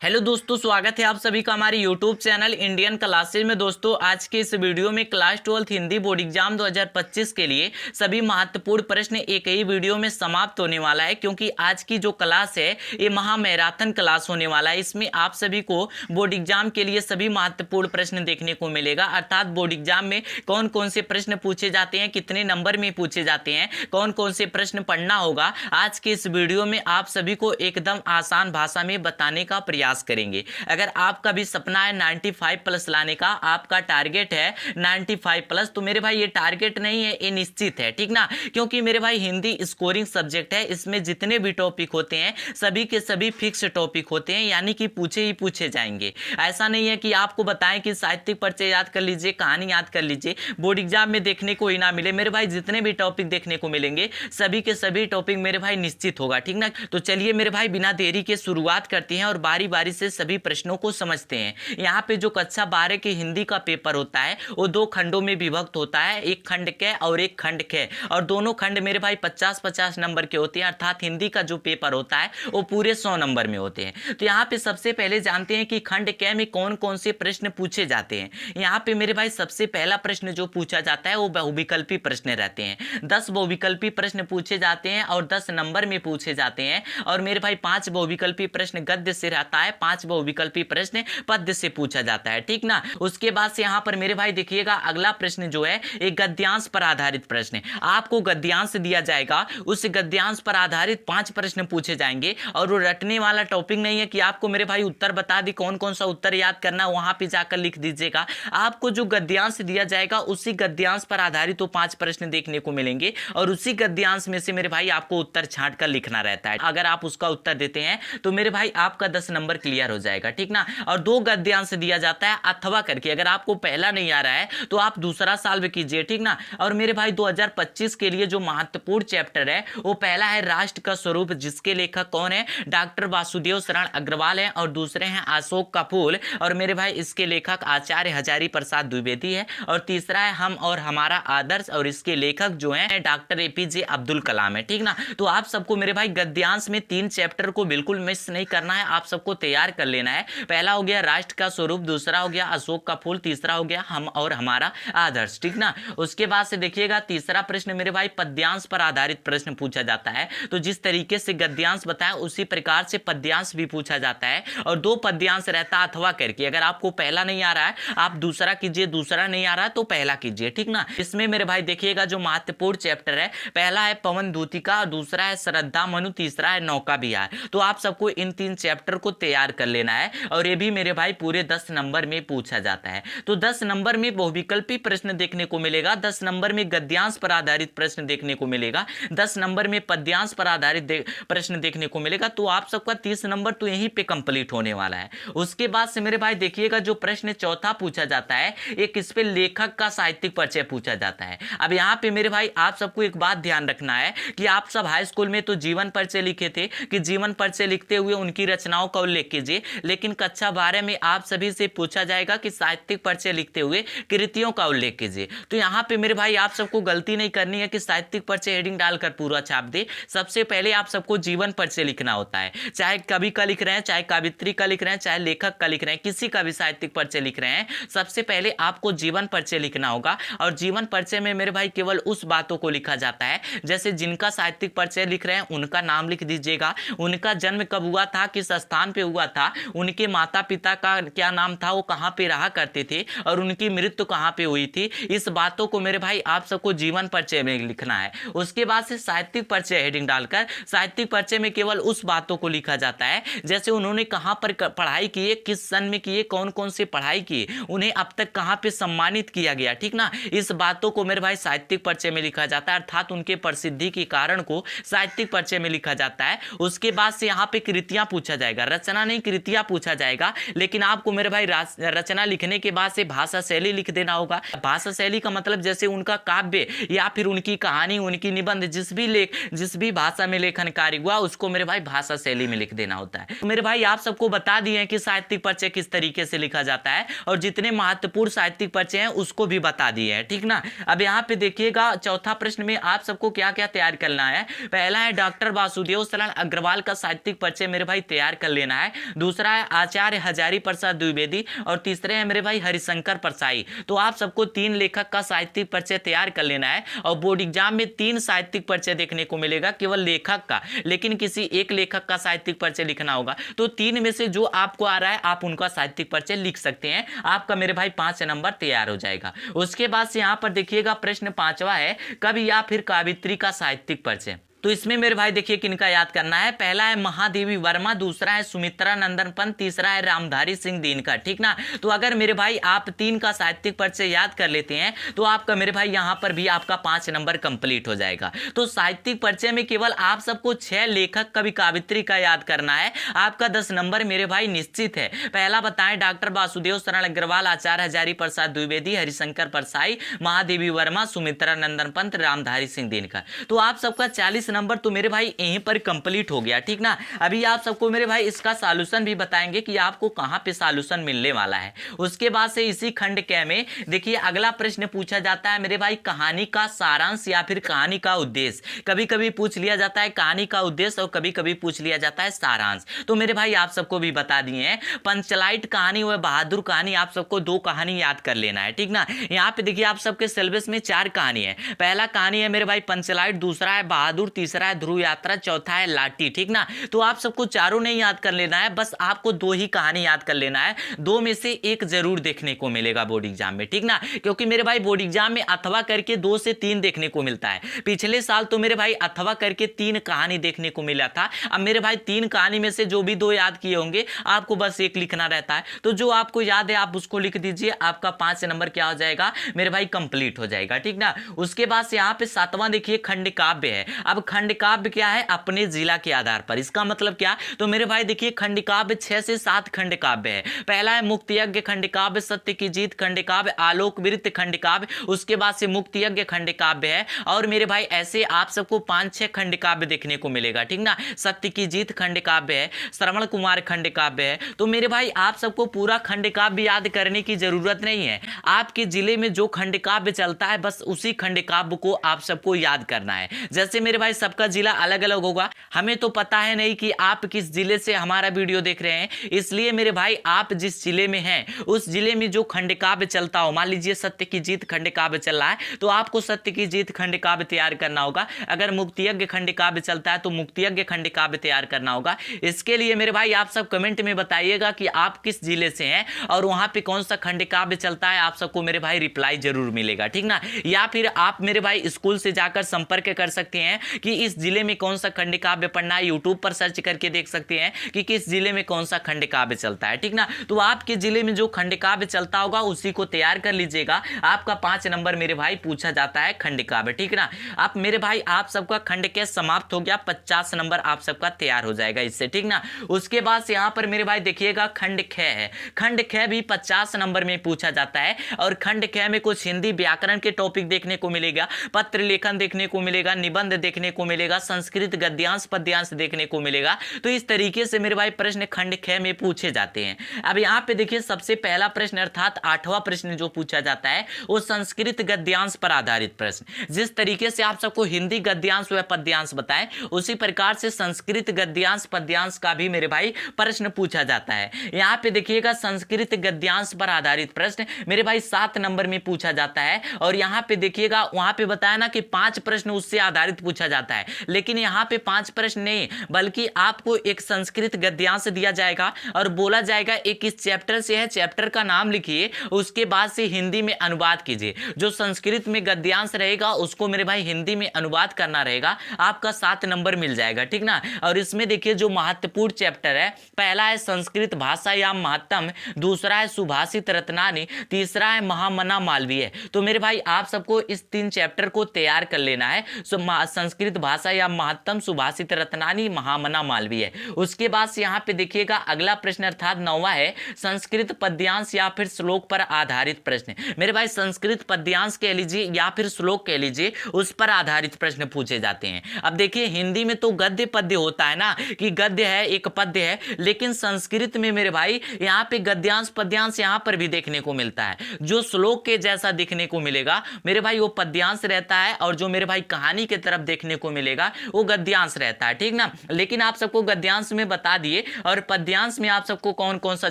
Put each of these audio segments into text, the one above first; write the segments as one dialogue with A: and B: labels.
A: Hello दोस्तों, स्वागत है आप सभी का हमारे यूट्यूब चैनल इंडियन क्लासेज में। दोस्तों आज के इस वीडियो में क्लास 12 हिंदी बोर्ड एग्जाम 2025 के लिए सभी महत्वपूर्ण प्रश्न एक ही वीडियो में समाप्त होने वाला है, क्योंकि आज की जो क्लास है ये महा मैराथन क्लास होने वाला है। इसमें आप सभी को बोर्ड एग्जाम के लिए सभी महत्वपूर्ण प्रश्न देखने को मिलेगा, अर्थात बोर्ड एग्जाम में कौन कौन से प्रश्न पूछे जाते हैं, कितने नंबर में पूछे जाते हैं, कौन कौन से प्रश्न पढ़ना होगा। आज के इस वीडियो में आप सभी को एकदम आसान भाषा में बताने का प्रयास करेंगे। अगर आपका भी सपना है 95 प्लस लाने का, आपका टारगेट है 95 प्लस, तो मेरे भाई ये टारगेट नहीं है, ये निश्चित है, ठीक ना। क्योंकि मेरे भाई हिंदी स्कोरिंग सब्जेक्ट है, इसमें जितने भी टॉपिक होते हैं सभी के सभी फिक्स टॉपिक होते हैं, यानी कि पूछे ही पूछे जाएंगे। ऐसा नहीं है कि आपको बताएं कि साहित्यिक परिचय याद कर लीजिए, कहानी याद कर लीजिए, बोर्ड एग्जाम में देखने को ही ना मिले। मेरे भाई जितने भी टॉपिक देखने को मिलेंगे सभी के सभी टॉपिक मेरे भाई निश्चित होगा, ठीक ना। तो चलिए मेरे भाई बिना देरी के शुरुआत करते हैं और बारी बारी से सभी प्रश्नों को समझते हैं। यहाँ पे जो कक्षा 12 की हिंदी का पेपर होता है वो दो खंडों में विभक्त होता है, एक खंड क और एक खंड ख, और दोनों खंड मेरे भाई 50-50 नंबर के होते हैं, अर्थात हिंदी का जो पेपर होता है वो पूरे 100 नंबर में होते हैं। तो यहाँ पे सबसे पहले जानते हैं कि खंड क में कौन कौन से प्रश्न पूछे जाते हैं। यहाँ पे मेरे भाई सबसे पहला प्रश्न जो पूछा जाता है वो बहुविकल्पी प्रश्न रहते हैं। 10 बहुविकल्पी प्रश्न पूछे जाते हैं और 10 नंबर में पूछे जाते हैं। और मेरे भाई 5 बहुविकल्पी प्रश्न गद्य से रहता है, 5 बहुविकल्पी प्रश्न पद्य से पूछा जाता है, ठीक ना। उसके बाद से यहाँ पर मेरे भाई देखिएगा अगला प्रश्न जो है एक गद्यांश पर आधारित प्रश्न है। आपको गद्यांश दिया जाएगा, उस गद्यांश पर आधारित 5 प्रश्न पूछे जाएंगे। और वो रटने वाला टॉपिक नहीं है कि आपको मेरे भाई उत्तर बता दी, कौन कौन सा उत्तर याद करना वहां पे जाकर लिख दीजिएगा। आपको जो गद्यांश दिया जाएगा उसी गद्यांश पर आधारित वो 5 प्रश्न देखने को मिलेंगे और उसी गद्यांश में से मेरे भाई आपको उत्तर छांट कर लिखना रहता है। अगर आप उसका उत्तर देते हैं तो मेरे भाई आपका 10 नंबर क्लियर हो जाएगा, ठीक ना। और 2 गद्यांश दिया जाता है अथवा करके, अगर आपको पहला नहीं आ रहा है तो आप दूसरा सॉल्व कीजिए, ठीक ना। और मेरे भाई 2025 के लिए जो महत्वपूर्ण चैप्टर है वो पहला है राष्ट्र का स्वरूप, जिसके लेखक कौन है, डॉक्टर वासुदेव शरण अग्रवाल है, और दूसरे हैं अशोक का फूल, और मेरे भाई इसके लेखक आचार्य हजारी प्रसाद द्विवेदी है। और तीसरा है हम और हमारा आदर्श, और इसके लेखक जो है डॉक्टर एपीजे अब्दुल कलाम है, ठीक ना। तो आप सबको मेरे भाई गद्यांश में 3 चैप्टर को बिल्कुल मिस नहीं करना है, आप सबको तैयार कर लेना है। पहला हो गया राष्ट्र का स्वरूप, दूसरा हो गया अशोक का फूल, तीसरा हो गया हम और हमारा आदर्श, ठीक ना। उसके बाद से देखिएगा तीसरा प्रश्न मेरे भाई पद्यांश पर आधारित प्रश्न पूछा जाता है। तो जिस तरीके से गद्यांश बताया उसी प्रकार से पद्यांश भी पूछा जाता है, और 2 पद्यांश रहता है अथवा करके। अगर आपको पहला नहीं आ रहा है आप दूसरा कीजिए, दूसरा नहीं आ रहा है तो पहला कीजिए, ठीक ना। इसमें मेरे भाई देखिएगा जो महत्वपूर्ण चैप्टर है, पहला है पवन दूतिका, दूसरा है श्रद्धा मनु, तीसरा है नौका विहार। तो आप सबको इन 3 चैप्टर को तैयार कर लेना है, और ये भी मेरे भाई पूरे 10 नंबर में पूछा जाता है। तो 10 नंबर में बहुविकल्पी प्रश्न देखने को मिलेगा, 10 नंबर में गद्यांश पर आधारित प्रश्न देखने को मिलेगा, 10 नंबर में पद्यांश पर आधारित प्रश्न देखने को मिलेगा। तो आप सबका 30 नंबर तो यहीं पे कंप्लीट होने वाला है। उसके बाद से मेरे भाई देखिएगा जो प्रश्न चौथा पूछा जाता है, एक इस पे लेखक का साहित्यिक परिचय पूछा जाता है। अब यहाँ पे मेरे भाई आप सबको एक बात ध्यान रखना है कि आप सब हाई स्कूल में तो जीवन परिचय लिखे थे कि जीवन परिचय लिखते हुए उनकी रचनाओं का उल्लेख कीजिए, लेकिन कक्षा 12 में आप सभी से पूछा जाएगा कि साहित्यिक परिचय लिखते हुए कृतियों का उल्लेख कीजिए। तो यहाँ पे मेरे भाई आप सबको गलती नहीं करनी है कि साहित्यिक परिचय हेडिंग डालकर पूरा छाप दे। सबसे पहले आप सबको जीवन परिचय लिखना होता है, चाहे कवि का लिख रहे हैं, चाहे कवित्री का लिख रहे हैं, चाहे लेखक का लिख रहे हैं, किसी का भी साहित्यिक परिचय लिख रहे हैं, सबसे पहले आपको जीवन परिचय लिखना होगा। और जीवन परिचय में मेरे भाई केवल उस बातों को लिखा जाता है, जैसे जिनका साहित्यिक परिचय लिख रहे हैं उनका नाम लिख दीजिएगा, उनका जन्म कब हुआ था, किस स्थान पे हुआ था, उनके माता पिता का क्या नाम था, वो कहाँ पे रहा करते थे, और उनकी मृत्यु कहाँ पे हुई थी। इस बातों को मेरे भाई आप सबको जीवन परिचय में लिखना है। उसके बाद से साहित्यिक परिचय हेडिंग डालकर साहित्यिक परिचय में केवल उस बातों को लिखा जाता है, जैसे उन्होंने कहाँ पर पढ़ाई की है, किस सन में की है, कौन कौन से पढ़ाई की, उन्हें अब तक कहाँ पे सम्मानित किया गया, ठीक ना। इस बातों को मेरे भाई साहित्यिक परिचय में लिखा जाता है, अर्थात उनके प्रसिद्धि के कारण को साहित्यिक परिचय में लिखा जाता है। उसके बाद से यहाँ पे कृतियां पूछा जाएगा, रचना नहीं कृतियां पूछा जाएगा, लेकिन आपको मेरे भाई रचना लिखने के बाद से भाषा शैली लिख देना होगा। भाषा शैली का मतलब जैसे उनका काव्य या फिर उनकी कहानी, उनकी निबंध, जिस भी भाषा में लेखन कार्य हुआ उसको मेरे भाई भाषा शैली में लिख देना होता है। तो मेरे भाई आप सबको बता दिए हैं कि साहित्यिक परिचय किस तरीके से लिखा जाता है, और जितने महत्वपूर्ण साहित्यिक परिचय हैं उसको भी बता दिए हैं, ठीक ना। अब यहाँ पे देखिएगा चौथा प्रश्न में आप सबको क्या क्या तैयार करना है। पहला है डॉक्टर वासुदेव शरण अग्रवाल का साहित्यिक परिचय मेरे भाई तैयार कर लेना है। है, दूसरा है आचार्य हजारी प्रसाद द्विवेदी और तीसरे है मेरे भाई हरिशंकर परसाई। तो आप सबको 3 लेखक का साहित्यिक परिचय तैयार कर लेना है और बोर्ड एग्जाम में 3 साहित्यिक परिचय देखने को मिलेगा केवल लेखक का, लेकिन किसी एक लेखक का साहित्यिक परिचय लिखना होगा। तो 3 में से जो आपको आ रहा है आप उनका साहित्यिक परिचय लिख सकते हैं, आपका मेरे भाई 5 नंबर तैयार हो जाएगा। उसके बाद से यहां पर देखिएगा प्रश्न 5वां है कवि या फिर काव्यित्री का साहित्यिक परिचय। तो इसमें मेरे भाई देखिए किनका याद करना है, पहला है महादेवी वर्मा, दूसरा है सुमित्रा नंदन पंत, तीसरा है रामधारी सिंह दिनकर, ठीक ना। तो अगर मेरे भाई आप 3 का साहित्यिक परिचय याद कर लेते हैं तो आपका मेरे भाई यहां पर भी आपका 5 नंबर कंप्लीट हो जाएगा। तो साहित्यिक परिचय में केवल आप सबको 6 लेखक कवि काव्यित्री का याद करना है, आपका 10 नंबर मेरे भाई निश्चित है। पहला बताएं डॉक्टर वासुदेव शरण अग्रवाल, आचार्य हजारी प्रसाद द्विवेदी, हरिशंकर परसाई, महादेवी वर्मा, सुमित्रा नंदन पंत, रामधारी सिंह दिनकर। तो आप सबका 40 नंबर तो मेरे भाई यहीं पर कंप्लीट हो गया, ठीक ना। अभी आप सबको मेरे भाई इसका सॉल्यूशन भी बताएंगे कि आपको कहां पे सॉल्यूशन मिलने वाला है। उसके बाद से इसी खंड क में देखिए अगला प्रश्न पूछा जाता है मेरे भाई कहानी का सारांश या फिर कहानी का उद्देश्य। कभी कभी पूछ लिया जाता है कहानी का उद्देश्य और कभी कभी पूछ लिया जाता है सारांश। तो मेरे भाई आप सबको भी बता दिए हैं, पंचलाइट कहानी व बहादुर कहानी, आप सबको 2 कहानी याद कर लेना है, ठीक ना। यहाँ पे देखिए आप सबके सिलेबस में 4 कहानी है। पहला कहानी है मेरे भाई पंचलाइट, दूसरा है बहादुर, तीसरा है ध्रुव यात्रा, चौथा है लाठी, ठीक ना। तो आप सबको चारों नहीं याद कर लेना है, बस आपको 2 ही कहानी याद कर लेना है। 2 में से एक जरूर देखने को मिलेगा बोर्ड एग्जाम में, ठीक ना। क्योंकि मेरे भाई बोर्ड एग्जाम में अथवा करके 2 से 3 देखने को मिलता है। पिछले साल तो मेरे भाई अथवा करके 3 कहानी देखने को मिला था। अब मेरे भाई 3 कहानी में से जो भी 2 याद किए होंगे आपको बस एक लिखना रहता है। तो जो आपको याद है आप उसको लिख दीजिए, आपका 5 नंबर क्या हो जाएगा मेरे भाई कंप्लीट हो जाएगा, ठीक ना। उसके बाद से यहाँ पे 7वां देखिए खंड काव्य है। अब खंड काव्य क्या है, अपने जिला के आधार पर। इसका मतलब क्या, तो मेरे भाई देखिए खंड काव्य 6 से 7 खंड काव्य है। पहला है मुक्ति यज्ञ खंड काव्य, सत्य की जीत खंड काव्य, आलोक वृत्त खंड काव्य, उसके बाद से मुक्ति यज्ञ खंड काव्य है। और मेरे भाई ऐसे आप सबको 5-6 खंड काव्य देखने को मिलेगा, ठीक ना। सत्य की जीत खंड काव्य है, श्रवण कुमार खंड काव्य है। तो मेरे भाई आप सबको पूरा खंड काव्य याद करने की जरूरत नहीं है, आपके जिले में जो खंड काव्य चलता है बस उसी खंड काव्य को आप सबको याद करना है। जैसे मेरे भाई सबका जिला अलग अलग होगा, हमें तो पता है नहीं कि आप किस जिले से हमारा वीडियो देख रहे हैं, इसलिए मेरे भाई आप जिस जिले में हैं उस जिले में जो खंड काव्य चलता हो, मान लीजिए सत्य की जीत खंड काव्य चल रहा है तो आपको सत्य की जीत खंड काव्य तैयार करना होगा। अगर मुक्ति यज्ञ खंड काव्य चलता है तो मुक्ति यज्ञ खंड काव्य तैयार करना होगा। इसके लिए मेरे भाई आप सब कमेंट में बताइएगा कि आप किस जिले से हैं और वहां पे कौन सा खंड काव्य चलता है, आप सबको मेरे भाई रिप्लाई जरूर मिलेगा, ठीक ना। या फिर आप मेरे भाई स्कूल से जाकर संपर्क कर सकते हैं कि इस जिले में कौन सा खंड काव्य पढ़ना है, यूट्यूब पर सर्च करके देख सकते हैं कि किस जिले में कौन सा खंड काव्य चलता है, ठीक ना। तो आपके जिले में जो खंड काव्य चलता होगा उसी को तैयार कर लीजिएगा, आपका 5 नंबर मेरे भाई पूछा जाता है खंड काव्य, ठीक ना। आप मेरे भाई आप सबका खंड के समाप्त हो गया, 50 नंबर आप सबका तैयार हो जाएगा इससे, ठीक ना। उसके बाद से यहाँ पर मेरे भाई देखिएगा खंड ख है, खंड ख भी 50 नंबर में पूछा जाता है। और खंड ख में कुछ हिंदी व्याकरण के टॉपिक देखने को मिलेगा, पत्र लेखन देखने को मिलेगा, निबंध देखने को मिलेगा, संस्कृत गद्यांश पद्यांश देखने को मिलेगा। तो इस तरीके से मेरे भाई प्रश्न खंड ख में पूछे जाते हैं। अब यहाँ पे देखिए सबसे पहला प्रश्न अर्थात 8वां प्रश्न जो पूछा जाता है वो संस्कृत गद्यांश पर आधारित प्रश्न। जिस तरीके से आप सबको हिंदी गद्यांश व पद्यांश बताएं उसी प्रकार से संस्कृत गद्यांश पद्यांश का भी मेरे भाई प्रश्न पूछा जाता है। यहाँ पे देखिएगा संस्कृत गद्यांश पर आधारित प्रश्न मेरे भाई 7 नंबर में पूछा जाता है। और यहाँ पे देखिएगा वहां पे बताया ना कि 5 प्रश्न उससे आधारित पूछा जाता है, लेकिन यहाँ पे 5 प्रश्न नहीं बल्कि आपको एक संस्कृत गद्यांश दिया जाएगा और बोला जाएगा एक इस चैप्टर से है, चैप्टर का नाम लिखिए, उसके बाद से हिंदी में अनुवाद कीजिए। जो संस्कृत में गद्यांश रहेगा उसको मेरे भाई हिंदी में अनुवाद करना रहेगा, आपका 7 नंबर मिल जाएगा, ठीक ना। और इसमें देखिए जो महत्वपूर्ण चैप्टर है, पहला है संस्कृत भाषा या महत्तम, दूसरा है सुभाषित रत्नानी, तीसरा है महामना मालवीय। तो मेरे भाई आप सबको इस 3 चैप्टर को तैयार कर लेना है, संस्कृत भाषा या महत्तम, सुभाषित रत्नानी, महामना मालवीय। उसके बाद से यहाँ पे देखिएगा अगला प्रश्न अर्थात 9वां है संस्कृत पद्यांश या फिर श्लोक पर आधारित प्रश्न। मेरे भाई संस्कृत पद्यांश कह लीजिए या फिर श्लोक कह लीजिए, उस पर आधारित प्रश्न पूछे जाते हैं। अब देखिए हिंदी में तो गद्य पद्य होता है ना कि गद्य है एक पद्य है, लेकिन संस्कृत में मेरे भाई यहाँ पे गद्यांश पद्यांश यहाँ पर भी देखने को मिलता है। जो श्लोक के जैसा देखने को मिलेगा मेरे भाई वो पद्यांश रहता है, और जो मेरे भाई कहानी की तरफ देखने को मिलेगा वो गद्यांश रहता है, ठीक ना। लेकिन आप सबको गद्यांश में बता दिए, और पद्यांश में आप सबको कौन कौन सा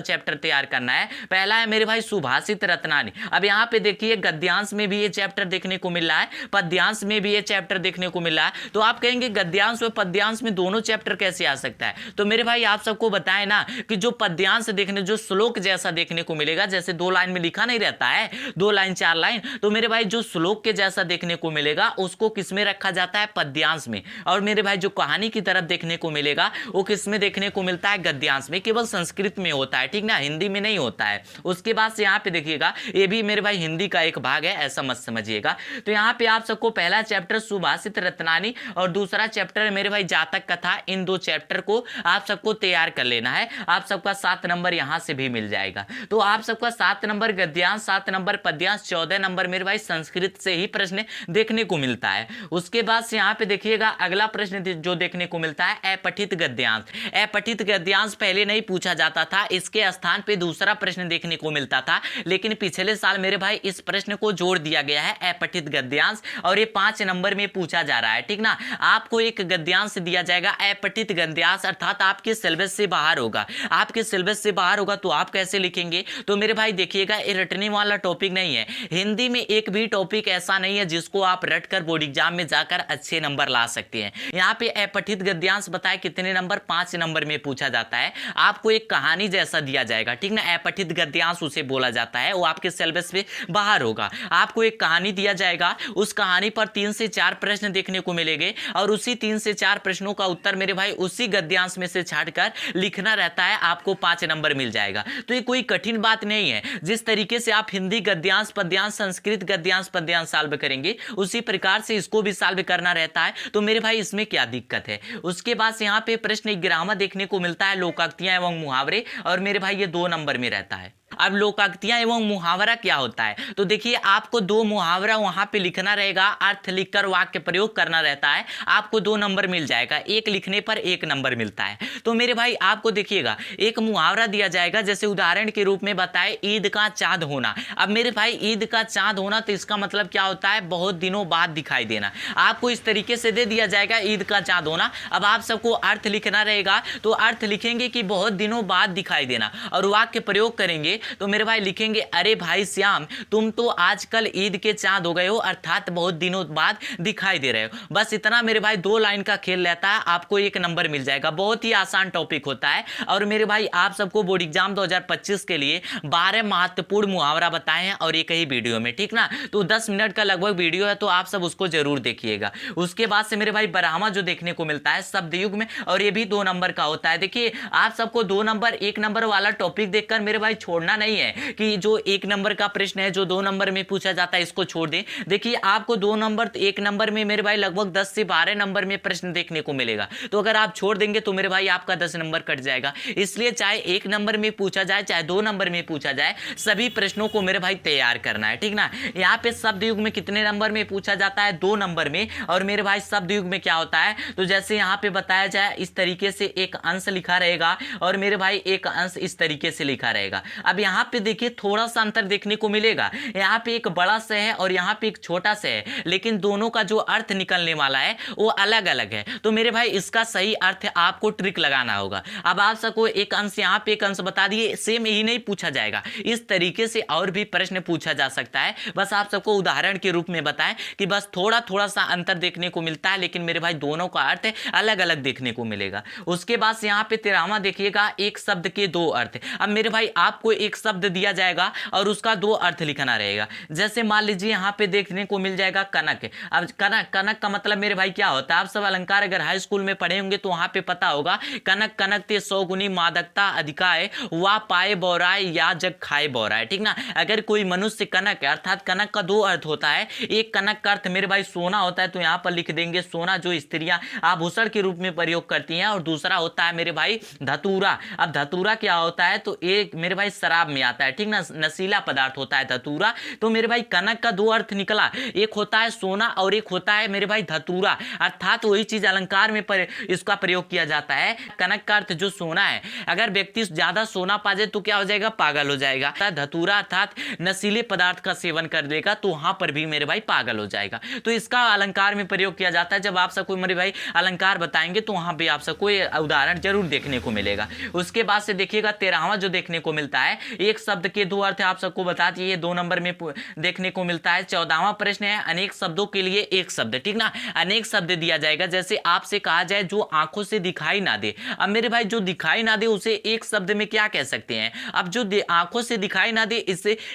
A: चैप्टर तैयार करना है। पहला है मेरे भाई सुभाषित रत्नानी। अब यहाँ पे देखिए गद्यांश में भी ये चैप्टर देखने को मिल रहा है, पद्यांश में भी ये चैप्टर देखने को मिल रहा है। तो आप कहेंगे गद्यांश और पद्यांश में दोनों चैप्टर कैसे आ सकता है। तो मेरे भाई आप सबको बताए ना कि जो पद्यांश देखने, जो श्लोक जैसा देखने को मिलेगा, जैसे 2 लाइन में लिखा नहीं रहता है, 2 लाइन 4 लाइन, तो मेरे भाई जो श्लोक के जैसा देखने को मिलेगा उसको किसमें रखा जाता है, पद्यांश में। और मेरे भाई जो कहानी की तरफ देखने को मिलेगा वो किसमें देखने को मिलता है, गद्यांश में। केवल संस्कृत में होता है, ठीक ना, हिंदी में नहीं होता है। उसके बाद से यहाँ पे देखिएगा ये भी मेरे भाई हिंदी का एक भाग है, ऐसा मत समझिएगा। तो यहाँ पे आप सबको पहला चैप्टर सुभाषित रत्नानी और दूसरा चैप्टर मेरे भाई जातक कथा, इन 2 चैप्टर को आप सबको तैयार कर लेना है। आप सबका 7 नंबर यहाँ से भी मिल जाएगा। तो आप सबका 7 नंबर गद्यांश, 7 नंबर पद्यांश, 14 नंबर मेरे भाई संस्कृत से ही प्रश्न देखने को मिलता है। उसके बाद से यहाँ पे देखिएगा अगला प्रश्न जो देखने को मिलता है अपठित गद्यांश। अपठित गद्यांश पहले नहीं पूछा जाता था, इसके स्थान पे दूसरा प्रश्न देखने को मिलता था, लेकिन पिछले साल मेरे भाई इस प्रश्न को जोड़ दिया गया है अपठित गद्यांश, और ये 5 नंबर में पूछा जा रहा है, ठीक ना। आपको एक गद्यांश दिया जाएगा अपठित गद्यांश, अर्थात आपके सिलेबस से बाहर होगा। आपके सिलेबस से बाहर होगा तो आप कैसे लिखेंगे। तो मेरे भाई देखिएगा ये रटने वाला टॉपिक नहीं है। हिंदी में एक भी टॉपिक ऐसा नहीं है जिसको आप रट कर बोर्ड एग्जाम में जाकर अच्छे नंबर ला सकते हैं। यहाँ पे अपठित गद्यांश बताए कितने नंबर, 5 नंबर में पूछा जाता है। आपको एक कहानी जैसा दिया जाएगा, ठीक ना, अपठित गद्यांश उसे बोला जाता है, वो आपके सिलेबस से बाहर होगा। आपको एक कहानी दिया जाएगा, उस कहानी पर 3 से 4 प्रश्न देखने को मिलेंगे, और उसी 3 से 4 प्रश्नों का उत्तर मेरे भाई उसी गद्यांश में से छांटकर लिखना रहता है, आपको 5 नंबर मिल जाएगा। तो ये कोई कठिन बात नहीं है। जिस तरीके से आप हिंदी गद्यांश पद्यांश, संस्कृत गद्यांश पद्यांश सॉल्व करेंगे, उसी प्रकार से इसको भी सॉल्व करना रहता है। तो मेरे भाई इसमें क्या दिक्कत है। उसके बाद से यहाँ पे प्रश्न ग्रामर देखने को मिलता है, लोकोक्तियां एवं मुहावरे, और मेरे भाई ये 2 नंबर में रहता है। अब लोकोक्तियां एवं मुहावरा क्या होता है, तो देखिए आपको 2 मुहावरा वहां पे लिखना रहेगा, अर्थ लिखकर वाक्य प्रयोग करना रहता है। आपको 2 नंबर मिल जाएगा, एक लिखने पर 1 नंबर मिलता है। तो मेरे भाई आपको देखिएगा एक मुहावरा दिया जाएगा, जैसे उदाहरण के रूप में बताए ईद का चांद होना। अब मेरे भाई ईद का चांद होना, तो इसका मतलब क्या होता है, बहुत दिनों बाद दिखाई देना। आपको इस तरीके से दे दिया जाएगा ईद का चांद होना। अब आप सबको अर्थ लिखना रहेगा, तो अर्थ लिखेंगे कि बहुत दिनों बाद दिखाई देना, और वाक्य प्रयोग करेंगे तो मेरे भाई लिखेंगे अरे भाई श्याम तुम तो आजकल ईद के चांद हो गए हो, अर्थात बहुत दिनों बाद दिखाई दे रहे हो। बस इतना मेरे भाई 2 लाइन का खेल रहता है, आपको 1 नंबर मिल जाएगा। बहुत ही आसान टॉपिक होता है। और मेरे भाई आप सबको बोर्ड एग्जाम 2025 के लिए 12 महत्वपूर्ण मुहावरा बताए हैं, और एक ही वीडियो में, ठीक ना। तो 10 मिनट का लगभग वीडियो है, तो आप सब उसको जरूर देखिएगा। उसके बाद से मेरे भाई ब्राह्मण जो देखने को मिलता है शब्द युग में, और ये भी 2 नंबर का होता है। देखिए आप सबको 2 नंबर 1 नंबर वाला टॉपिक देखकर मेरे भाई छोड़ना नहीं है कि जो 1 नंबर का प्रश्न है जो 2 नंबर में पूछा जाता है इसको छोड़ दें। देखिए आपको 2 नंबर 1 नंबर में मेरे भाई लगभग 10 से 12 नंबर में प्रश्न देखने को मिलेगा। तो अगर आप छोड़ देंगे तो मेरे भाई आपका 10 नंबर कट जाएगा। इसलिए चाहे 1 नंबर में पूछा जाए चाहे 2 नंबर में पूछा जाए, सभी प्रश्नों को मेरे भाई तैयार करना है, ठीक ना। यहाँ पे शब्द युग में कितने नंबर में पूछा जाता है, 2 नंबर में। और मेरे भाई शब्द युग में क्या होता है, तो जैसे यहाँ पे बताया जाए इस तरीके से एक अंश लिखा रहेगा, और मेरे भाई एक अंश इस तरीके से लिखा रहेगा। अब यहाँ पे देखिए थोड़ा सा अंतर देखने को मिलेगा, यहाँ पे एक बड़ा सा है और यहाँ पे एक छोटा सा है, लेकिन दोनों का जो अर्थ निकलने वाला है वो अलग अलग है। तो मेरे भाई इसका सही अर्थ आपको ट्रिक लगाना होगा। अब आप सबको एक अंश यहाँ पे एक अंश बता दिए, सेम यही नहीं पूछा जाएगा, इस तरीके से और भी प्रश्न पूछा जा सकता है। बस आप सबको उदाहरण के रूप में बताएं कि बस थोड़ा थोड़ा सा अंतर देखने को मिलता है, लेकिन मेरे भाई दोनों का अर्थ अलग अलग देखने को मिलेगा। उसके बाद से यहाँ पे 13वां देखिएगा, एक शब्द के 2 अर्थ। अब मेरे भाई आपको एक शब्द दिया जाएगा और उसका 2 अर्थ लिखना रहेगा। जैसे मान लीजिए यहाँ पे देखने को मिल जाएगा कनक। अब कनक, कनक का मतलब मेरे भाई क्या होता है, आप सब अलंकार अगर हाई स्कूल में पढ़े होंगे तो वहां पे पता होगा, कनक कनक ते 100 गुनी मादकता अधिकाय, वा पाए बौराए या जग खाए बौराए, ठीक ना। अगर कोई मनुष्य कनक है, अर्थात कनक का 2 अर्थ होता है। एक कनक का अर्थ मेरे भाई सोना होता है, तो यहाँ पर लिख देंगे सोना जो स्त्रियां आभूषण के रूप में प्रयोग करती हैं, और दूसरा होता है मेरे भाई धतूरा। अब धतूरा क्या होता है, तो एक मेरे भाई शराब शराब में आता है, ठीक ना, नशीला पदार्थ होता है धतूरा। तो मेरे भाई कनक का दो अर्थ निकला, एक होता है सोना और एक होता है मेरे भाई धतूरा, अर्थात वही चीज अलंकार में इसका प्रयोग किया जाता है। कनक का अर्थ जो सोना है, अगर व्यक्ति ज्यादा सोना पा जाए तो क्या हो जाएगा, पागल हो जाएगा। धतूरा अर्थात नशीले पदार्थ का सेवन कर लेगा तो वहां पर भी मेरे भाई पागल हो जाएगा। तो इसका अलंकार में प्रयोग किया जाता है। जब आप सबको मेरे भाई अलंकार बताएंगे तो वहां पे आप सबको उदाहरण जरूर देखने को मिलेगा। उसके बाद से देखिएगा 13वां जो देखने को मिलता है, एक शब्द के दो अर्थ आपको बता दिए, 2 नंबर में देखने को मिलता है। 14वां प्रश्न है अनेक शब्दों के लिए एक शब्द, ठीक ना, अनेक शब्द दिया जाएगा। जैसे आपसे कहा जाए जो आंखों से दिखाई ना दे, अब मेरे भाई जो दिखाई ना दे उसे एक शब्द में क्या कह सकते हैं। अब जो आंखों से दिखाई ना दे,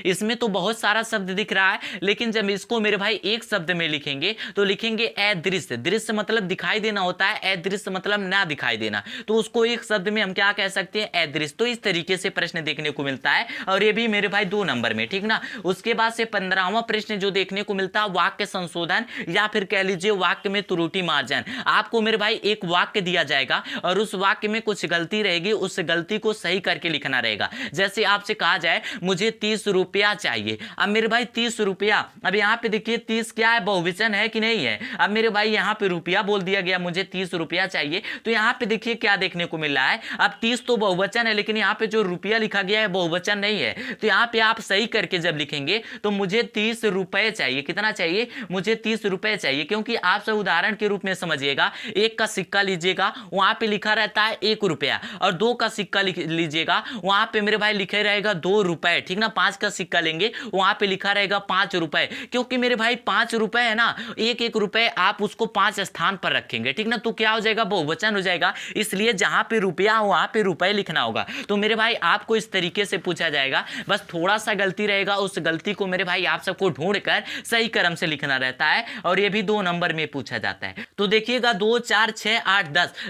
A: इसमें तो बहुत सारा शब्द दिख रहा है, लेकिन जब इसको मेरे भाई एक शब्द में लिखेंगे तो लिखेंगे अदृश्य। दृश्य मतलब दिखाई देना होता है, अदृश्य मतलब ना दिखाई देना, तो उसको एक शब्द में हम क्या कह सकते हैं, अदृश्य। तो इस तरीके से प्रश्न देखने को मिलता है और ये भी मेरे भाई 2 नंबर में, ठीक ना। उसके बाद से 15वां प्रश्न जो देखने को मिलता है वाक्य संशोधन या फिर कह लीजिए वाक्य में त्रुटि मार्जन। आपको मेरे भाई एक वाक्य दिया जाएगा और उस वाक्य में कुछ गलती रहेगी, उस गलती को सही करके लिखना रहेगा। जैसे आपसे कहा जाए मुझे 30 रुपया चाहिए, अब मेरे भाई 30 रुपया, अब यहाँ पे देखिए 30 क्या है, बहुवचन है कि नहीं है। अब मेरे भाई यहाँ पे रुपया बोल दिया गया, मुझे 30 रुपया चाहिए, तो यहाँ पे देखिए क्या देखने को मिल रहा है। अब 30 तो बहुवचन है, लेकिन यहाँ पे जो रुपया लिखा गया है बहुवचन नहीं है, तो यहाँ पे आप सही करके जब लिखेंगे तो मुझे 30 रुपए चाहिए, कितना चाहिए, मुझे 30 रुपए चाहिए। क्योंकि आप सब उदाहरण के रूप में समझिएगा, 1 का सिक्का लीजिएगा वहां पे लिखा रहता है 1 रुपया, और 2 का सिक्का लीजिएगा वहां पे मेरे भाई लिखे रहेगा 2 रुपए, ठीक ना। 5 का सिक्का लेंगे वहां पे लिखा रहेगा 5 रुपए, क्योंकि मेरे भाई 5 रुपए है ना, 1 रुपए आप उसको 5 स्थान पर रखेंगे, ठीक ना, तो क्या हो जाएगा, बहुवचन हो जाएगा। इसलिए जहां पे रुपया वहां पे रुपए लिखना होगा। तो मेरे भाई आपको इस तरीके से पूछा जाएगा, बस थोड़ा सा गलती रहेगा, उस गलती को मेरे भाई आप सबको ढूंढ कर सही क्रम से लिखना रहता है, और ये भी 2 नंबर में पूछा जाता है। तो देखिएगा 2, 4, 6, 8,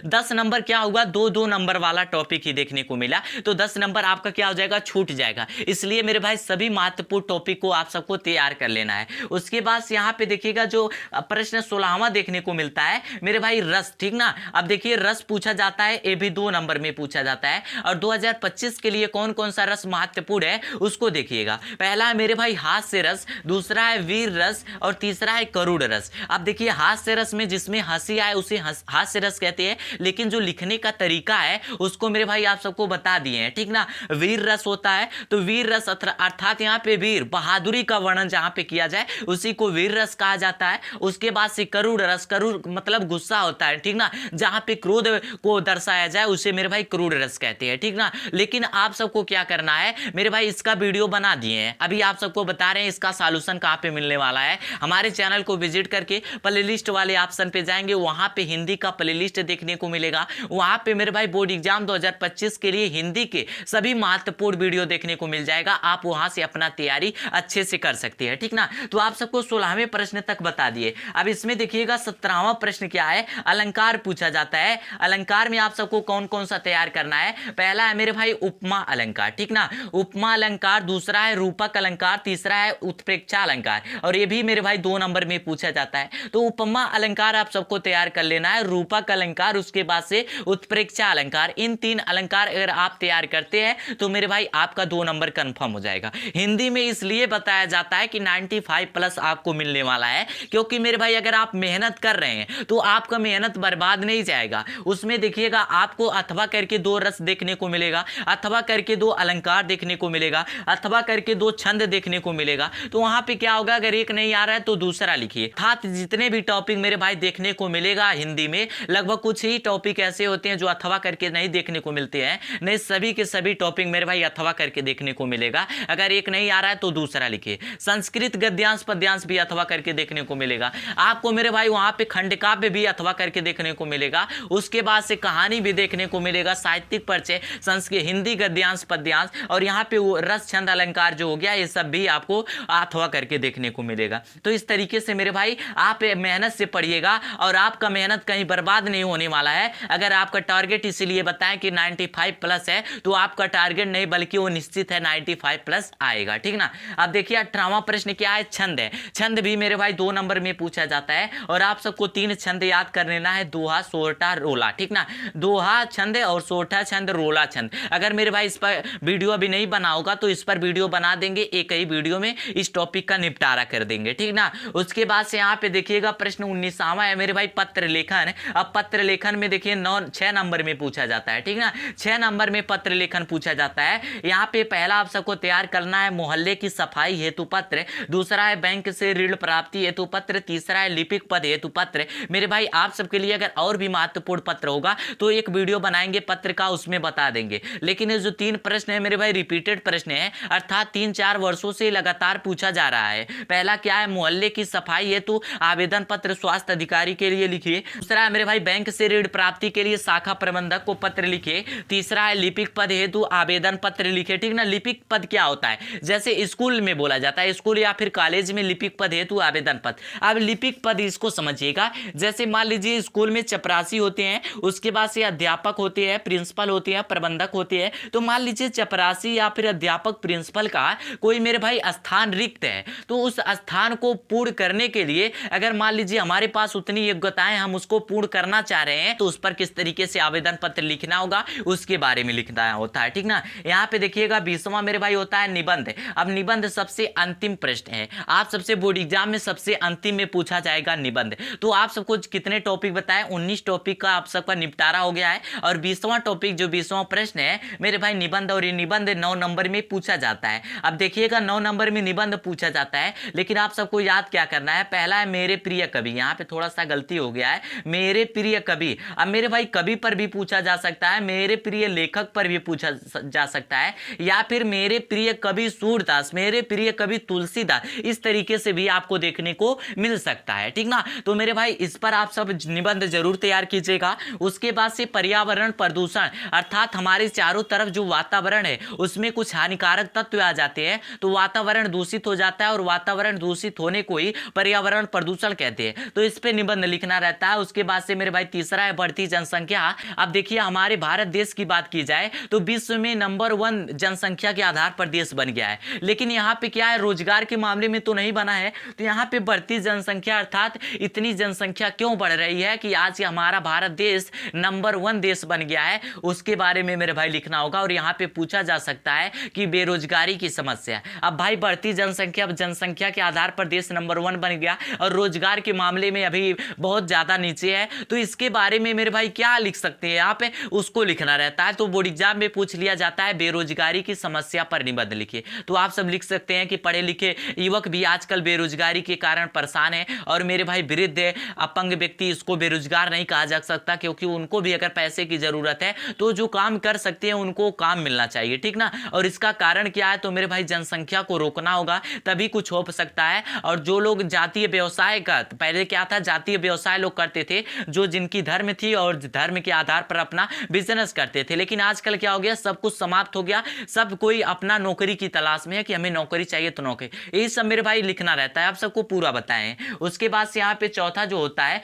A: 10 नंबर क्या होगा, 2 नंबर वाला टॉपिक ही देखने को मिला, तो 10 नंबर आपका क्या हो जाएगा, छूट जाएगा। इसलिए मेरे भाई सभी महत्वपूर्ण टॉपिक को आप सबको तैयार कर लेना है। उसके बाद यहाँ पे देखिएगा जो प्रश्न 16वां देखने को मिलता है मेरे भाई रस, ठीक ना। अब देखिए रस पूछा जाता है, ये भी 2 नंबर में पूछा जाता है, और 2025 के लिए कौन कौन सा रस महत्वपूर्ण है उसको देखिएगा। पहला है मेरे भाई हास्य रस, दूसरा है वीर रस, और तीसरा है करुण रस। अब देखिए हास्य रस में जिसमें हंसी आए उसे हास्य रस कहते हैं, लेकिन जो लिखने का तरीका है उसको मेरे भाई आप सबको बता दिए हैं, ठीक ना। वीर रस होता है तो वीर रस अर्थात यहाँ पे वीर बहादुरी का वर्णन जहाँ पे किया जाए उसी को वीर रस कहा जाता है। उसके बाद से करुण रस, करुण मतलब गुस्सा होता है, ठीक ना, जहाँ पे क्रोध को दर्शाया जाए उसे मेरे भाई क्रूर रस कहते हैं, ठीक ना। लेकिन आप सबको क्या करना है मेरे भाई, इसका वीडियो बना दिए हैं, अभी आप सबको बता रहे हैं इसका सॉल्यूशन कहाँ पे मिलने वाला है। हमारे चैनल को विजिट करके प्लेलिस्ट वाले ऑप्शन पे जाएंगे, वहां पे हिंदी का प्लेलिस्ट देखने को मिलेगा। वहां पे मेरे भाई बोर्ड एग्जाम 2025 के लिए हिंदी के सभी महत्वपूर्ण वीडियो देखने को मिल जाएगा, आप वहां से अपना तैयारी अच्छे से कर सकते हैं, ठीक ना। तो आप सबको 16वें प्रश्न तक बता दिए। अब इसमें देखिएगा 17वां प्रश्न क्या है, अलंकार पूछा जाता है। अलंकार में आप सबको कौन कौन सा तैयार करना है, पहला है मेरे भाई उपमा अलंकार, ठीक ना, उपमा अलंकार, दूसरा है रूपक अलंकार, तीसरा है उत्प्रेक्षा अलंकार, और ये भी मेरे भाई 2 नंबर में पूछा जाता है। तो उपमा अलंकार आप सबको तैयार कर लेना है, रूपक अलंकार, उसके बाद से उत्प्रेक्षा अलंकार, इन 3 अलंकार अगर आप तैयार करते हैं तो मेरे भाई आपका 2 नंबर कंफर्म हो जाएगा। हिंदी में इसलिए बताया जाता है कि 95+ आपको मिलने वाला है, क्योंकि मेरे भाई अगर आप मेहनत कर रहे हैं तो आपका मेहनत बर्बाद नहीं जाएगा। उसमें देखिएगा आपको अथवा करके 2 रस देखने को मिलेगा, अथवा करके 2 अलंकार देखने को मिलेगा, अथवा करके 2 छंद देखने को मिलेगा। तो वहां पे क्या होगा, अगर एक नहीं आ रहा है तो दूसरा लिखिए। अर्थात जितने भी टॉपिक मेरे भाई देखने को मिलेगा हिंदी में, लगभग कुछ ही टॉपिक ऐसे होते हैं जो अथवा करके नहीं देखने को मिलते हैं, नहीं सभी के सभी टॉपिक मेरे भाई अथवा करके देखने को मिलेगा। अगर एक नहीं आ रहा है तो दूसरा लिखिए। संस्कृत गद्यांश पद्यांश भी अथवा करके देखने को मिलेगा आपको मेरे भाई, वहां पे खंड काव्य भी अथवा करके देखने को मिलेगा। उसके बाद से कहानी भी देखने को मिलेगा, साहित्यिक परिचय, संस्कृत, हिंदी गद्यांश पद्यांश, और यहाँ पे रस छंद अलंकार जो हो गया ये सब भी आपको अथवा करके देखने को मिलेगा। तो इस तरीके से मेरे भाई आप मेहनत से पढ़िएगा और आपका मेहनत कहीं बर्बाद नहीं होने वाला है। अगर आपका टारगेट इसीलिए बताएं कि 95+ है तो आपका टारगेट नहीं बल्कि वो निश्चित है 95+ आएगा, ठीक ना। अब देखिए 18वां प्रश्न क्या है, छंद है। छंद भी मेरे भाई 2 नंबर में पूछा जाता है और आप सबको 3 छंद याद कर लेना है, दोहा, सोरठा, रोला, ठीक ना। दोहा छंद और सोरठा छंद, रोला छंद। अगर मेरे भाई इस पर वीडियो वीडियो अभी नहीं बना होगा तो इस पर वीडियो बना देंगे, एक ही वीडियो में इस टॉपिक का निपटारा कर देंगे, ठीक ना। उसके बाद से यहाँ पे देखिएगा प्रश्न 19वां है मेरे भाई पत्र लेखन। अब पत्र लेखन में देखिए 6 नंबर में पूछा जाता है, ठीक ना। 6 नंबर में पत्र लेखन पूछा जाता है। यहाँ पे पहला आप सबको तैयार करना है मोहल्ले की सफाई हेतु पत्र, दूसरा है बैंक से ऋण प्राप्ति हेतु पत्र, तीसरा है लिपिक पद हेतु पत्र। मेरे भाई आप सबके लिए अगर और भी महत्वपूर्ण पत्र होगा तो एक वीडियो बनाएंगे पत्र का, उसमें बता देंगे। लेकिन ये जो 3 प्रश्न है मेरे भाई रिपीटेड प्रश्न है, अर्थात 3-4 वर्षों से लगातार पूछा जा रहा है। पहला क्या है, मोहल्ले की सफाई हेतु आवेदन पत्र स्वास्थ्य अधिकारी के लिए लिखिए। दूसरा है मेरे भाई बैंक से ऋण प्राप्ति के लिए शाखा प्रबंधक को पत्र लिखिए। तीसरा है लिपिक पद हेतु आवेदन पत्र लिखिए, ठीक ना। लिपिक पद क्या होता है, जैसे स्कूल में बोला जाता है, स्कूल या फिर कॉलेज में लिपिक पद हेतु आवेदन पत्र। अब लिपिक पद इसको समझिएगा, जैसे मान लीजिए स्कूल में चपरासी होते हैं, उसके बाद से अध्यापक होते हैं, प्रिंसिपल होते हैं, प्रबंधक होते हैं। तो मान लीजिए चपरासी या फिर अध्यापक प्रिंसिपल का कोई मेरे भाई स्थान रिक्त है, तो उस स्थान को पूर्ण करने के लिए अगर मान लीजिए हमारे पास उतनी योग्यताएं, हम उसको पूर्ण करना चाह रहे हैं, तो उस पर किस तरीके से आवेदन पत्र लिखना होगा उसके बारे में लिखना होता है, ठीक ना। यहाँ पे देखिएगा 20वां मेरे भाई होता है निबंध। अब निबंध सबसे अंतिम प्रश्न है, आप सबसे बोर्ड एग्जाम में सबसे अंतिम में पूछा जाएगा निबंध। तो आप सबको कितने टॉपिक बताएं, 19 टॉपिक का आप सबका निपटारा हो गया है। और 20वां टॉपिक जो 20वां प्रश्न है मेरे भाई निबंध, और ये निबंध 9 नंबर में पूछा जाता है। अब देखिएगा 9 नंबर में निबंध पूछा जाता है, लेकिन आप सबको याद क्या करना है, पहला है मेरे प्रिय कवि, यहाँ पे थोड़ा सा गलती हो गया है, मेरे प्रिय कवि। अब मेरे भाई कवि पर भी पूछा जा सकता है, मेरे प्रिय लेखक पर भी पूछा जा सकता है, या फिर मेरे प्रिय कवि सूरदास, मेरे प्रिय कवि तुलसीदास, इस तरीके से भी आपको देखने को मिल सकता है, ठीक ना। तो मेरे भाई इस पर आप सब निबंध जरूर तैयार कीजिएगा। उसके बाद से पर्यावरण प्रदूषण, अर्थात हमारे चारों तरफ जो वातावरण है उसमें कुछ हानिकारक तत्व आ जाते हैं तो वातावरण दूषित हो जाता है, और वातावरण दूषित होने को ही पर्यावरण प्रदूषण कहते हैं, तो इस पे निबंध लिखना रहता है। उसके बाद से मेरे भाई तीसरा है बढ़ती जनसंख्या। अब देखिए हमारे भारत देश की बात की जाए तो विश्व में नंबर 1 जनसंख्या के आधार पर देश बन गया है, लेकिन यहाँ पे क्या है, रोजगार के मामले में तो नहीं बना है। तो यहाँ पे बढ़ती जनसंख्या अर्थात इतनी जनसंख्या क्यों बढ़ रही है कि आज हमारा भारत देश नंबर 1 देश बन गया है, उसके बारे में मेरे भाई लिखना होगा। और यहाँ पे पूछा जा सकता है कि बेरोजगारी की समस्या। अब भाई बढ़ती जनसंख्या, जनसंख्या के आधार पर देश नंबर 1 बन गया और रोजगार के मामले में अभी बहुत ज्यादा नीचे है, तो इसके बारे में मेरे भाई क्या लिख सकते हैं यहाँ पे, उसको लिखना रहता है। तो बोर्ड एग्जाम में पूछ लिया जाता है बेरोजगारी की समस्या पर निबंध लिखिए। तो आप सब लिख सकते हैं कि पढ़े लिखे युवक भी आजकल बेरोजगारी के कारण परेशान है, और मेरे भाई वृद्ध अपंग व्यक्ति, इसको बेरोजगार नहीं कहा जा सकता, क्योंकि उनको भी अगर पैसे की जरूरत है तो जो काम कर सकते हैं उनको काम मिलना चाहिए, ठीक ना। और इसका कारण क्या है, तो मेरे भाई जनसंख्या को रोकना होगा, तभी कुछ हो सकता है। और जो लोग जातीय व्यवसाय का, पहले क्या था, जातीय व्यवसाय लोग करते थे, जो जिनकी धर्म थी और धर्म के आधार पर अपना बिजनेस करते थे, लेकिन आजकल क्या हो गया, सब कुछ समाप्त हो गया, सब कोई अपना नौकरी की तलाश में है कि हमें नौकरी चाहिए तो नौकरी, यही सब मेरे भाई लिखना रहता है, आप सबको पूरा बताएं। उसके बाद से यहाँ पे चौथा जो होता है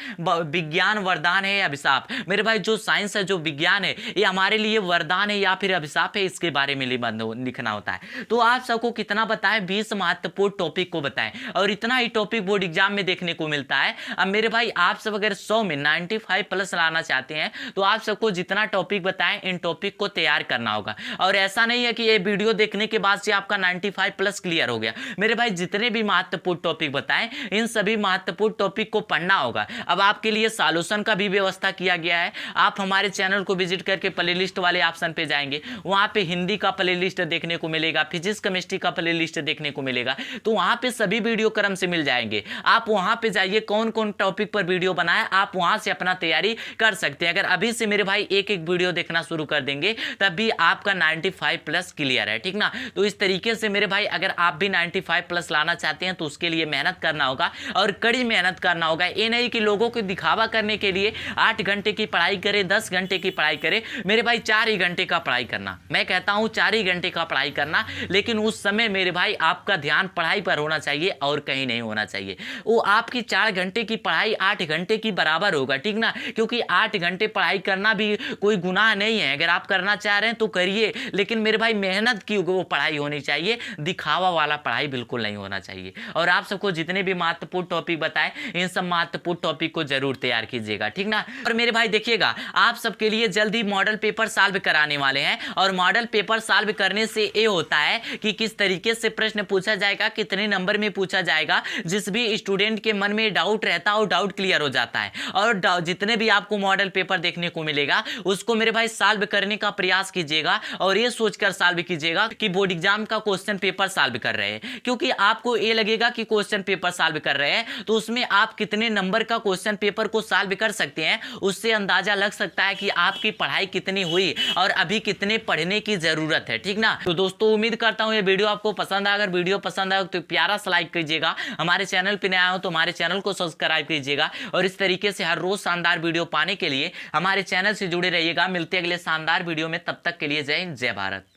A: विज्ञान वरदान है या अभिशाप। मेरे भाई जो साइंस है, जो विज्ञान है, ये हमारे लिए वरदान है या फिर अभिशाप है, इसके बारे में लिखना होता है। तो आप सबको कितना बताएं, 20 महत्वपूर्ण टॉपिक को बताएं, और इतना ही टॉपिक बोर्ड एग्जाम में देखने को मिलता है। अब मेरे भाई आप सब अगर 100 में 95 प्लस लाना चाहते हैं तो आप सबको जितना टॉपिक बताएं इन टॉपिक को तैयार करना होगा। और ऐसा नहीं है कि ये वीडियो देखने के बाद से आपका 95 प्लस क्लियर हो गया। मेरे भाई जितने भी महत्वपूर्ण टॉपिक बताएं इन सभी महत्वपूर्ण टॉपिक को पढ़ना होगा। अब आपके लिए सॉल्यूशन का भी व्यवस्था किया गया है, आप हमारे चैनल को विजिट करके प्लेलिस्ट वाले ऑप्शन पे जाएंगे, वहां पे हिंदी का प्लेलिस्ट देखने को मिलेगा, फिजिक्स केमिस्ट्री का प्लेलिस्ट देखने को मिलेगा, तो वहां पे सभी वीडियो क्रम से मिल जाएंगे। आप वहां पे जाइए, कौन कौन टॉपिक पर वीडियो बनाया, आप वहां से अपना तैयारी कर सकते हैं। अगर अभी से मेरे भाई एक एक वीडियो देखना शुरू कर देंगे तब भी आपका 95 प्लस क्लियर है, ठीक ना। तो इस तरीके से मेरे भाई अगर आप भी 95 प्लस लाना चाहते हैं तो उसके लिए मेहनत करना होगा और कड़ी मेहनत करना होगा। ये नहीं कि लोगों को दिखावा करने के लिए 8 घंटे की पढ़ाई करे, 10 घंटे की पढ़ाई करे। मेरे भाई 4 ही घंटे का पढ़ाई करना, मैं कहता हूं 4 ही घंटे का पढ़ाई करना, लेकिन उस समय मेरे भाई आपका ध्यान पढ़ाई पर होना चाहिए और कहीं नहीं होना चाहिए। वो आपकी 4 घंटे की पढ़ाई 8 घंटे की बराबर होगा, ठीक ना, क्योंकि 8 घंटे पढ़ाई करना भी कोई गुनाह नहीं है। अगर आप करना चाह रहे हैं तो करिए, लेकिन मेरे भाई मेहनत की वो पढ़ाई होनी चाहिए, दिखावा वाला पढ़ाई बिल्कुल नहीं होना चाहिए। और आप सबको जितने भी महत्वपूर्ण टॉपिक बताएं इन सब महत्वपूर्ण टॉपिक को जरूर तैयार कीजिएगा, ठीक ना। और मेरे भाई देखिएगा आप सबके लिए जल्द ही मॉडल पेपर सॉल्व कराने वाले हैं, और मॉडल पेपर पेपर सॉल्व करने से ये होता है कि किस तरीके से प्रश्न पूछा जाएगा, कितने नंबर में पूछा जाएगा, जिस भी स्टूडेंट के मन में डाउट रहता है वो डाउट क्लियर हो जाता है। और जितने भी आपको मॉडल पेपर देखने को मिलेगा उसको मेरे भाई सॉल्व करने का प्रयास कीजिएगा और ये सोचकर सॉल्व कीजिएगा कि बोर्ड एग्जाम का क्वेश्चन पेपर सॉल्व कर रहे हैं। क्योंकि आपको ये लगेगा कि क्वेश्चन पेपर सॉल्व कर रहे हैं तो उसमें आप कितने नंबर का क्वेश्चन पेपर को सॉल्व कर सकते हैं उससे अंदाजा लग सकता है कि आपकी पढ़ाई कितनी हुई और अभी कितने पढ़ने की जरूरत है। ठीक ना। तो दोस्तों उम्मीद करता हूं ये वीडियो आपको पसंद आया। अगर वीडियो पसंद आया तो प्यारा सा लाइक कीजिएगा, हमारे चैनल पे नया हो तो हमारे चैनल को सब्सक्राइब कीजिएगा और इस तरीके से हर रोज शानदार वीडियो पाने के लिए हमारे चैनल से जुड़े रहिएगा। मिलते हैं अगले शानदार वीडियो में, तब तक के लिए जय हिंद जय भारत।